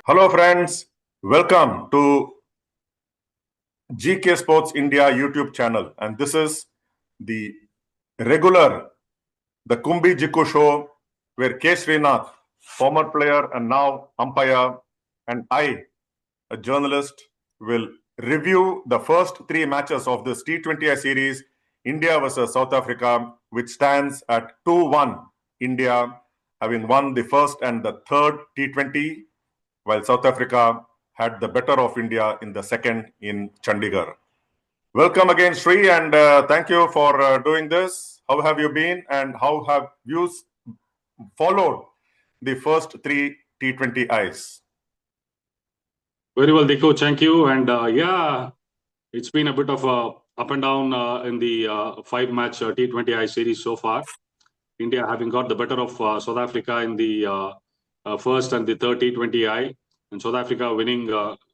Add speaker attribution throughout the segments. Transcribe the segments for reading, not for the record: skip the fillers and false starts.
Speaker 1: Hello friends, welcome to GK Sports India YouTube channel, and this is the regular, the Kumbi Jiku show where K. Srinath, former player and now umpire, and I, a journalist, will review the first three matches of this T20I series, India versus South Africa, which stands at 2-1, India having won the first and the third T20, while South Africa had the better of India in the second in Chandigarh. Welcome again, Sri, and thank you for doing this. How have you been, and how have you followed the first three T20Is?
Speaker 2: Very well, Diko. Thank you. And yeah, it's been a bit of a up and down in the five-match T20I series so far. India having got the better of South Africa in the first and the third T20I, and South Africa winning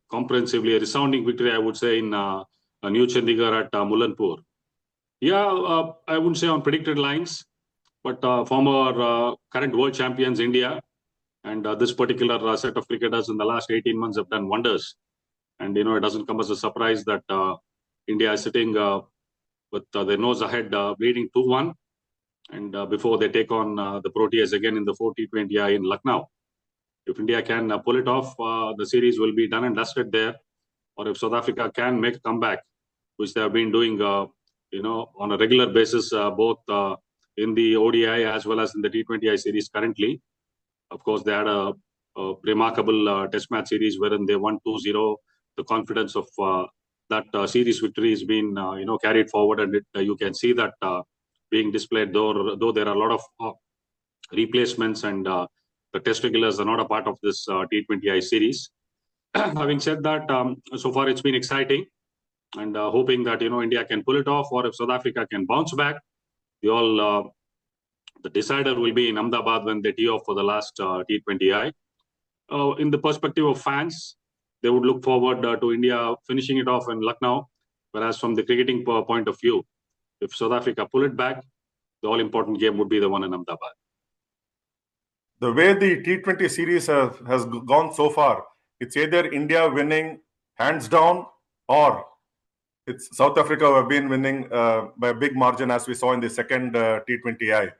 Speaker 2: comprehensively, a resounding victory, I would say, in New Chandigarh at Mulanpur. Yeah, I wouldn't say on predicted lines, but former current world champions India and this particular set of cricketers in the last 18 months have done wonders. And, it doesn't come as a surprise that India is sitting with their nose ahead, leading 2-1. And before they take on the Proteas again in the 4 T20I in Lucknow. If India can pull it off, the series will be done and dusted there. Or if South Africa can make a comeback, which they have been doing, on a regular basis, both in the ODI as well as in the T20I series currently. Of course, they had a remarkable test match series wherein they won 2-0. The confidence of that series victory has been, carried forward, and you can see that being displayed. Though there are a lot of replacements, and the test regulars are not a part of this T20I series. Having said that, so far it's been exciting, and hoping that India can pull it off, or if South Africa can bounce back. The decider will be in Ahmedabad when they tee off for the last T20I. In the perspective of fans, they would look forward to India finishing it off in Lucknow. Whereas from the cricketing point of view, if South Africa pull it back, the all-important game would be the one in Ahmedabad.
Speaker 1: The way the T20 series has gone so far, it's either India winning hands down, or it's South Africa who have been winning by a big margin, as we saw in the second T20I.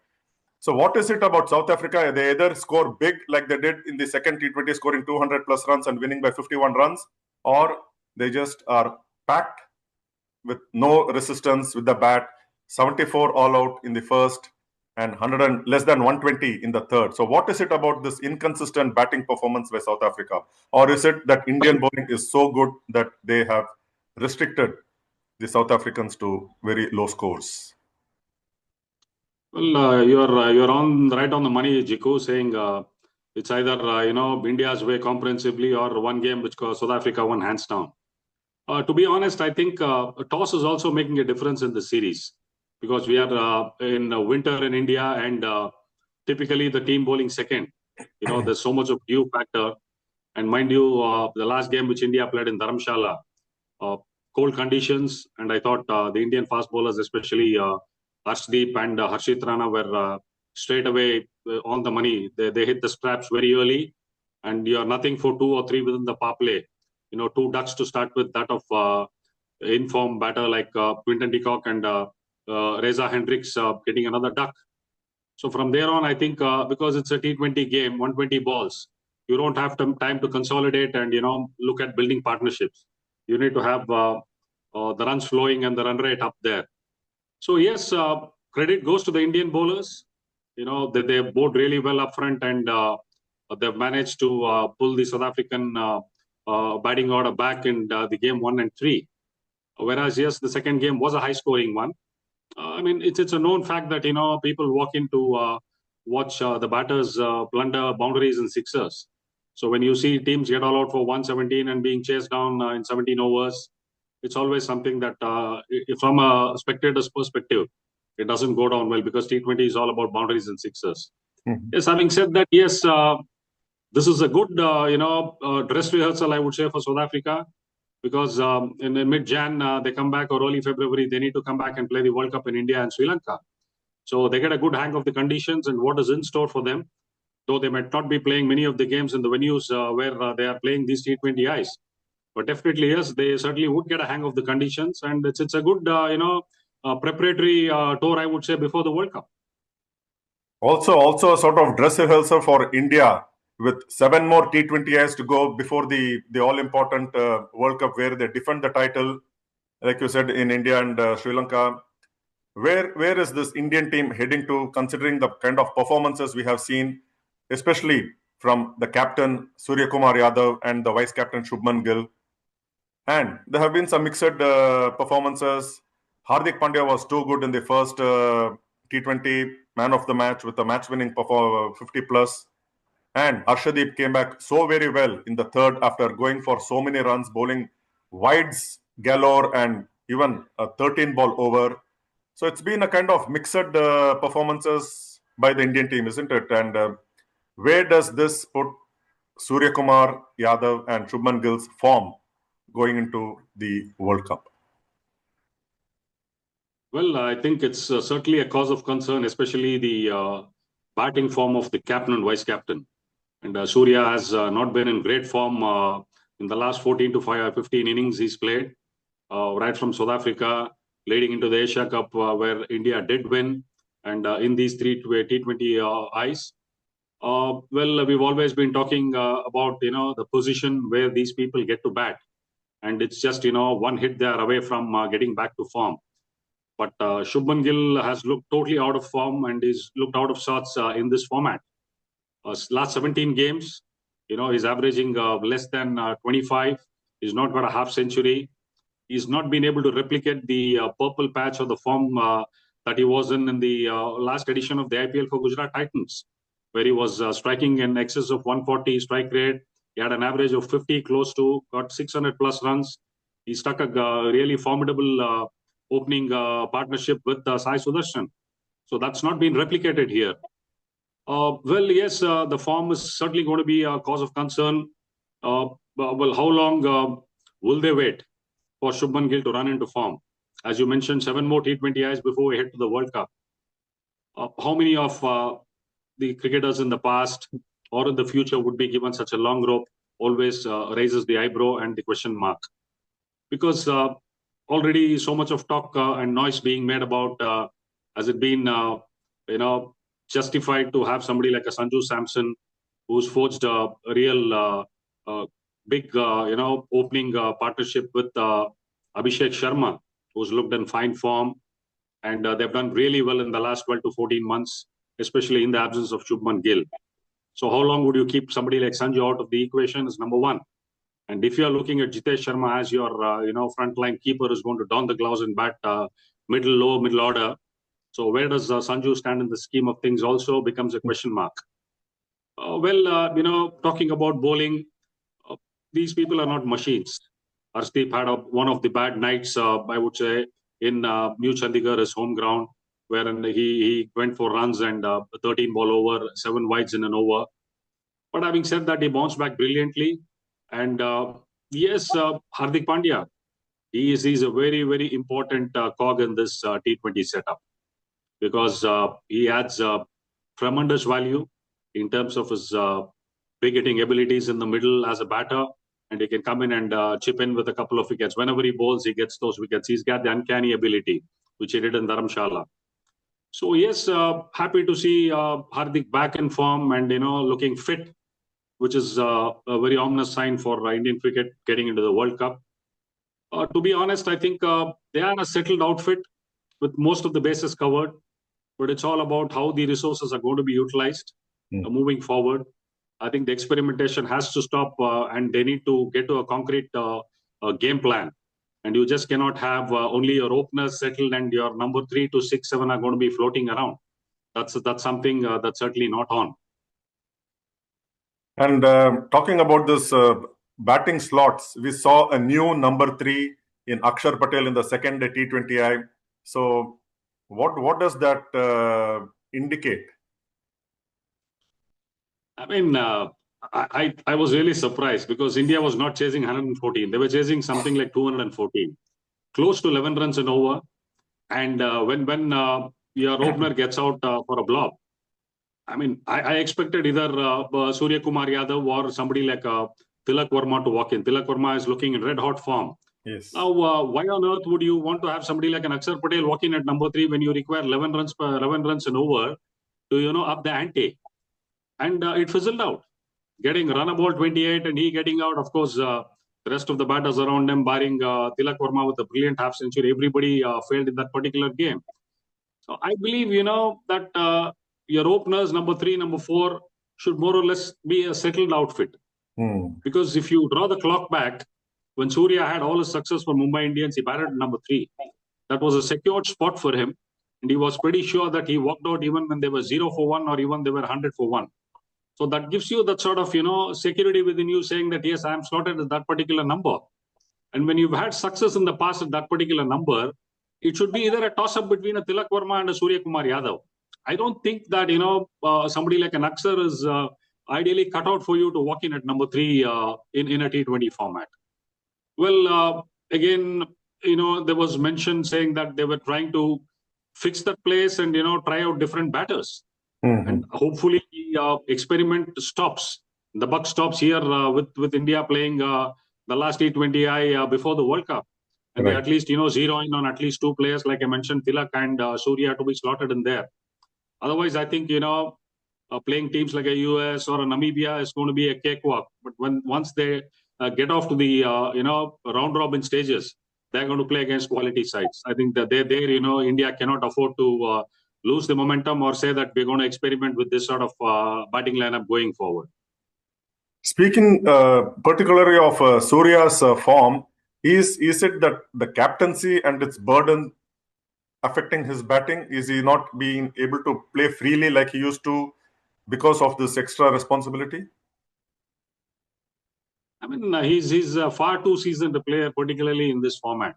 Speaker 1: So what is it about South Africa? They either score big like they did in the second T20, scoring 200 plus runs and winning by 51 runs, or they just are packed with no resistance with the bat, 74 all out in the first and 100 and less than 120 in the third. So what is it about this inconsistent batting performance by South Africa? Or is it that Indian bowling is so good that they have restricted the South Africans to very low scores?
Speaker 2: Well, you're right on the money, Jiku, saying it's either India's way comprehensively, or one game which South Africa won hands down. To be honest, I think toss is also making a difference in the series, because we are in winter in India, and typically the team bowling second. There's so much of dew factor, and mind you, the last game which India played in Dharamshala, cold conditions, and I thought the Indian fast bowlers, especially Arshdeep and Harshit Rana, were straight away on the money. They hit the straps very early, and you're nothing for 2 or 3 within the power play. 2 ducks to start with, that of in-form batter like Quinton de Kock and Reza Hendricks getting another duck. So from there on, I think because it's a T20 game, 120 balls, you don't have time to consolidate and look at building partnerships. You need to have the runs flowing and the run rate up there. So yes, credit goes to the Indian bowlers. They bowled really well up front, and they've managed to pull the South African batting order back in the game 1 and 3. Whereas yes, the second game was a high-scoring one. I mean, it's a known fact that people walk in to watch the batters plunder boundaries and sixers. So when you see teams get all out for 117 and being chased down in 17 overs, it's always something that, from a spectator's perspective, it doesn't go down well, because T20 is all about boundaries and sixers. Mm-hmm. Yes, having said that, yes, this is a good, dress rehearsal, I would say, for South Africa, because in mid-Jan, they come back, or early February, they need to come back and play the World Cup in India and Sri Lanka. So they get a good hang of the conditions and what is in store for them. though they might not be playing many of the games in the venues where they are playing these T20Is. But definitely, yes, they certainly would get a hang of the conditions, and it's a good, preparatory tour, I would say, before the World Cup.
Speaker 1: Also a sort of dress rehearsal for India with 7 more T20Is to go before the all important World Cup, where they defend the title, like you said, in India and Sri Lanka. Where is this Indian team heading to, considering the kind of performances we have seen, especially from the captain Surya Kumar Yadav and the vice captain Shubman Gill? And there have been some mixed performances. Hardik Pandya was too good in the first T20, man of the match with a match-winning 50 plus. And Arshdeep came back so very well in the third after going for so many runs, bowling wides galore and even a 13-ball over. So it's been a kind of mixed performances by the Indian team, isn't it? And where does this put Surya Kumar Yadav and Shubman Gill's form going into the World Cup?
Speaker 2: Well, I think it's certainly a cause of concern, especially the batting form of the captain and vice captain. And Surya has not been in great form in the last 14 to 15 innings he's played, right from South Africa, leading into the Asia Cup, where India did win, and in these 3 T20Is. Well, we've always been talking about, the position where these people get to bat. And it's just, one hit they are away from getting back to form. But Shubman Gill has looked totally out of form and is looked out of sorts in this format. Last 17 games, he's averaging less than 25. He's not got a half century. He's not been able to replicate the purple patch of the form that he was in the last edition of the IPL for Gujarat Titans, where he was striking in excess of 140 strike rate. He had an average of 50 close to, got 600 plus runs. He struck a really formidable opening partnership with Sai Sudarshan. So that's not been replicated here. Well, yes, the form is certainly going to be a cause of concern. Well, how long will they wait for Shubman Gill to run into form? As you mentioned, 7 more T20Is before we head to the World Cup. How many of the cricketers in the past or in the future would be given such a long rope? Always raises the eyebrow and the question mark. Because already so much of talk and noise being made about, has it been, justified to have somebody like a Sanju Samson, who's forged a real big, opening partnership with Abhishek Sharma, who's looked in fine form. And they've done really well in the last 12 to 14 months, especially in the absence of Shubman Gill. So how long would you keep somebody like Sanju out of the equation is number one. And if you're looking at Jitesh Sharma as your, frontline keeper who's going to don the gloves and bat middle order, so where does Sanju stand in the scheme of things also becomes a question mark. Talking about bowling, these people are not machines. Arshdeep had one of the bad nights, I would say, in New Chandigarh, his home ground, wherein he went for runs and 13-ball over, 7 wides in an over. But having said that, he bounced back brilliantly. And yes, Hardik Pandya, he's a very, very important cog in this T20 setup, because he adds tremendous value in terms of his wicket-hitting abilities in the middle as a batter, and he can come in and chip in with a couple of wickets. Whenever he bowls, he gets those wickets. He's got the uncanny ability, which he did in Dharamshala. So yes, happy to see Hardik back in form and looking fit, which is a very ominous sign for Indian cricket getting into the World Cup. To be honest, I think they are a settled outfit with most of the bases covered, but it's all about how the resources are going to be utilized moving forward. I think the experimentation has to stop and they need to get to a concrete game plan. And you just cannot have only your openers settled and your number 3 to 6, 7 are going to be floating around. That's something that's certainly not on.
Speaker 1: And talking about this batting slots, we saw a new number 3 in Akshar Patel in the second T20I. So what does that indicate?
Speaker 2: I mean, I was really surprised because India was not chasing 114. They were chasing something like 214, close to 11 runs and over. And when your opener gets out for a blob, I mean, I expected either Surya Kumar Yadav or somebody like Tilak Verma to walk in. Tilak Verma is looking in red hot form.
Speaker 1: Yes.
Speaker 2: Now, why on earth would you want to have somebody like an Akshar Patel walk in at number 3 when you require 11 runs and over to up the ante? And it fizzled out, getting run about 28 and he getting out. Of course, the rest of the batters around him, barring Tilak Verma with a brilliant half century, everybody failed in that particular game. So I believe, that your openers, number 3, number 4, should more or less be a settled outfit. Because if you draw the clock back, when Surya had all his success for Mumbai Indians, he batted number 3. That was a secured spot for him. And he was pretty sure that he walked out even when they were 0 for 1 or even they were 100 for 1. So that gives you that sort of, security within you saying that, yes, I am slotted at that particular number. And when you've had success in the past at that particular number, it should be either a toss-up between a Tilak Verma and a Surya Kumar Yadav. I don't think that, somebody like an Akshar is ideally cut out for you to walk in at number 3 in a T20 format. Well, again, there was mention saying that they were trying to fix that place and, try out different batters. And hopefully the experiment stops. The buck stops here with India playing the last T20I before the World Cup. And they at least, zero in on at least 2 players, like I mentioned, Tilak and Surya to be slotted in there. Otherwise, I think, playing teams like a US or a Namibia is going to be a cakewalk. But once they get off to the, round robin stages, they're going to play against quality sides. I think that India cannot afford to lose the momentum or say that we're going to experiment with this sort of batting lineup going forward.
Speaker 1: Speaking particularly of Surya's form, is it that the captaincy and its burden affecting his batting? Is he not being able to play freely like he used to because of this extra responsibility?
Speaker 2: I mean, he's far too seasoned a player, particularly in this format.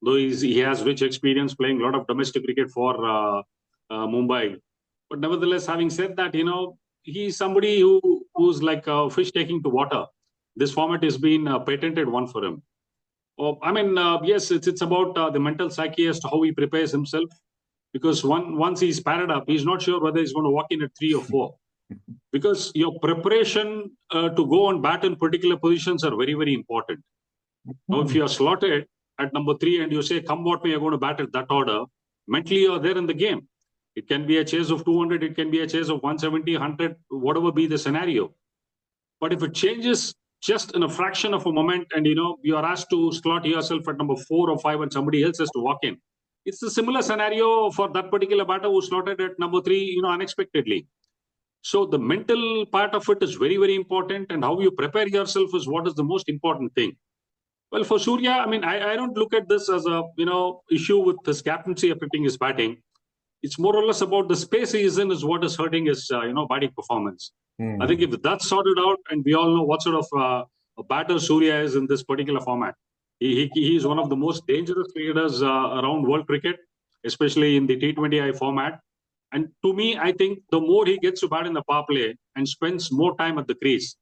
Speaker 2: Though he has rich experience playing a lot of domestic cricket for Mumbai. But nevertheless, having said that, he's somebody who's like a fish taking to water. This format has been a patented one for him. Yes, it's about the mental psyche as to how he prepares himself. Because once he's padded up, he's not sure whether he's going to walk in at 3 or 4. Because your preparation to go and bat in particular positions are very, very important. Now, if you're slotted at number 3 and you say, come what may, you're going to bat at that order, mentally you're there in the game. It can be a chase of 200, it can be a chase of 170, 100, whatever be the scenario. But if it changes just in a fraction of a moment and, you are asked to slot yourself at number 4 or 5 and somebody else has to walk in, it's a similar scenario for that particular batter who slotted at number 3, unexpectedly. So the mental part of it is very, very important, and how you prepare yourself is what is the most important thing. Well, for Surya, I don't look at this as a, issue with his captaincy affecting his batting. It's more or less about the space he is in is what is hurting his, batting performance. I think if that's sorted out, and we all know what sort of a batter Surya is in this particular format, he is one of the most dangerous cricketers around world cricket, especially in the T20I format. And to me, I think the more he gets to bat in the power play and spends more time at the crease,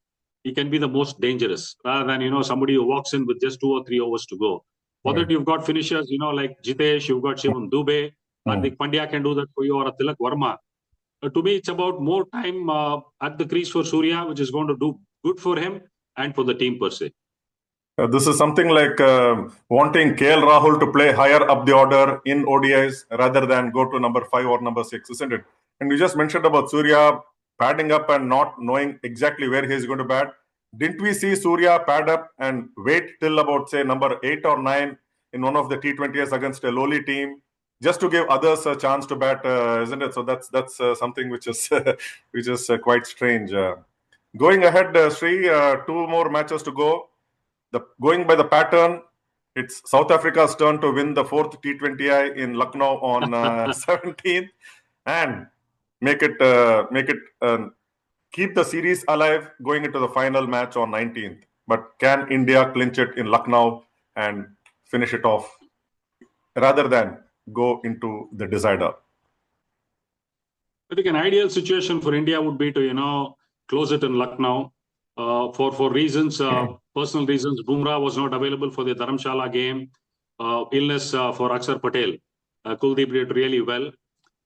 Speaker 2: he can be the most dangerous rather than, somebody who walks in with just 2 or 3 overs to go. For that, you've got finishers, like Jitesh, you've got Shivam Dubey, Hardik Pandya can do that for you, or a Tilak Verma. To me, it's about more time at the crease for Surya, which is going to do good for him and for the team per se.
Speaker 1: This is something like wanting KL Rahul to play higher up the order in ODIs rather than go to number 5 or number 6, isn't it? And you just mentioned about Surya padding up and not knowing exactly where he is going to bat. Didn't we see Surya pad up and wait till about, say, number 8 or 9 in one of the T20s against a lowly team, just to give others a chance to bat, isn't it? So that's something which is which is quite strange. Going ahead, Sri, 2 more matches to go. Going by the pattern, it's South Africa's turn to win the 4th T20I in Lucknow on 17th and keep the series alive going into the final match on 19th. But can India clinch it in Lucknow and finish it off rather than go into the decider?
Speaker 2: I think an ideal situation for India would be to, close it in Lucknow. For reasons, personal reasons, Bumrah was not available for the Dharamshala game. Illness for Akshar Patel. Kuldeep did really well.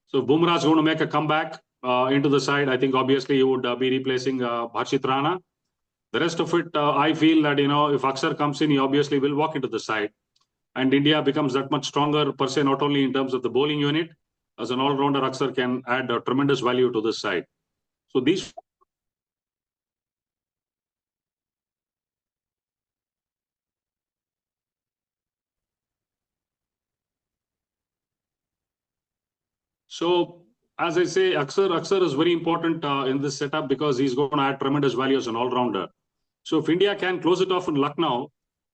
Speaker 2: So Bumrah is going to make a comeback. into the side. I think obviously he would be replacing Harshit Rana. The rest of it, I feel that, if Akshar comes in, he obviously will walk into the side. And India becomes that much stronger per se, not only in terms of the bowling unit. As an all-rounder, Akshar can add tremendous value to this side. So these. So as I say, Akshar is very important in this setup because he's going to add tremendous value as an all-rounder. So if India can close it off in Lucknow,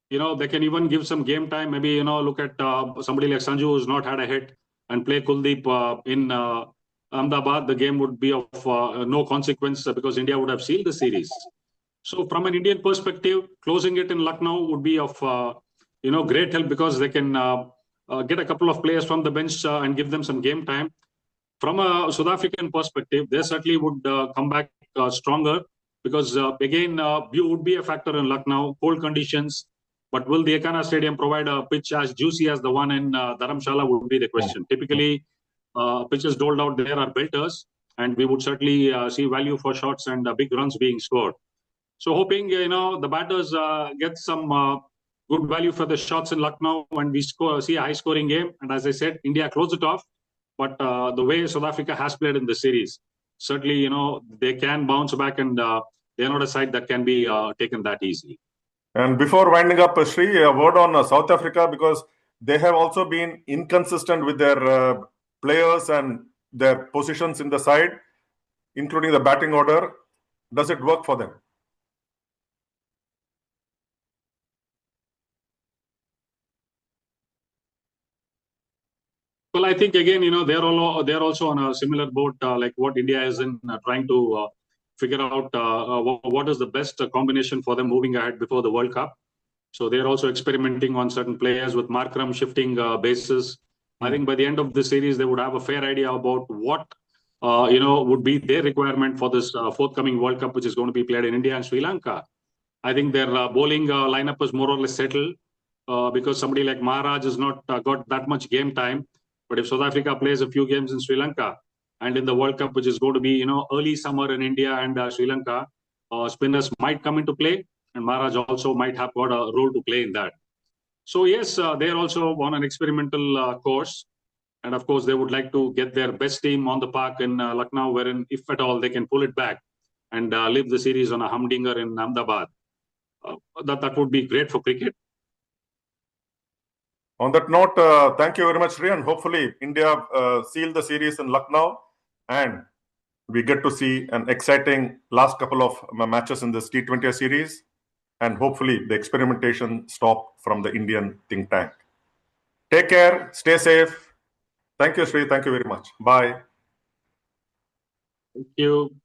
Speaker 2: they can even give some game time. Maybe, look at somebody like Sanju who's not had a hit and play Kuldeep in Ahmedabad. The game would be of no consequence because India would have sealed the series. So from an Indian perspective, closing it in Lucknow would be of, great help because they can get a couple of players from the bench and give them some game time. From a South African perspective, they certainly would come back stronger because, again, view would be a factor in Lucknow, cold conditions. But will the Ekana Stadium provide a pitch as juicy as the one in Dharamshala would be the question. Typically, pitches doled out there are belters, and we would certainly see value for shots and big runs being scored. So hoping, the batters get some good value for the shots in Lucknow and we see a high-scoring game. And as I said, India close it off. But the way South Africa has played in the series, certainly, they can bounce back and they're not a side that can be taken that easily.
Speaker 1: And before winding up, Sri, a word on South Africa because they have also been inconsistent with their players and their positions in the side, including the batting order. Does it work for them?
Speaker 2: Well, I think again, they're also on a similar boat like what India is in, trying to figure out what is the best combination for them moving ahead before the World Cup. So they're also experimenting on certain players with Markram shifting bases. I think by the end of the series, they would have a fair idea about what would be their requirement for this forthcoming World Cup, which is going to be played in India and Sri Lanka. I think their bowling lineup is more or less settled because somebody like Maharaj has not got that much game time. But if South Africa plays a few games in Sri Lanka and in the World Cup, which is going to be, early summer in India and Sri Lanka, spinners might come into play and Maharaj also might have got a role to play in that. So yes, they're also on an experimental course. And of course, they would like to get their best team on the park in Lucknow, wherein, if at all, they can pull it back and leave the series on a humdinger in Ahmedabad. That would be great for cricket.
Speaker 1: On that note, thank you very much, Sri, and hopefully India seal the series in Lucknow and we get to see an exciting last couple of matches in this T20 series and hopefully the experimentation stop from the Indian think tank. Take care, stay safe. Thank you, Sri. Thank you very much. Bye.
Speaker 2: Thank you.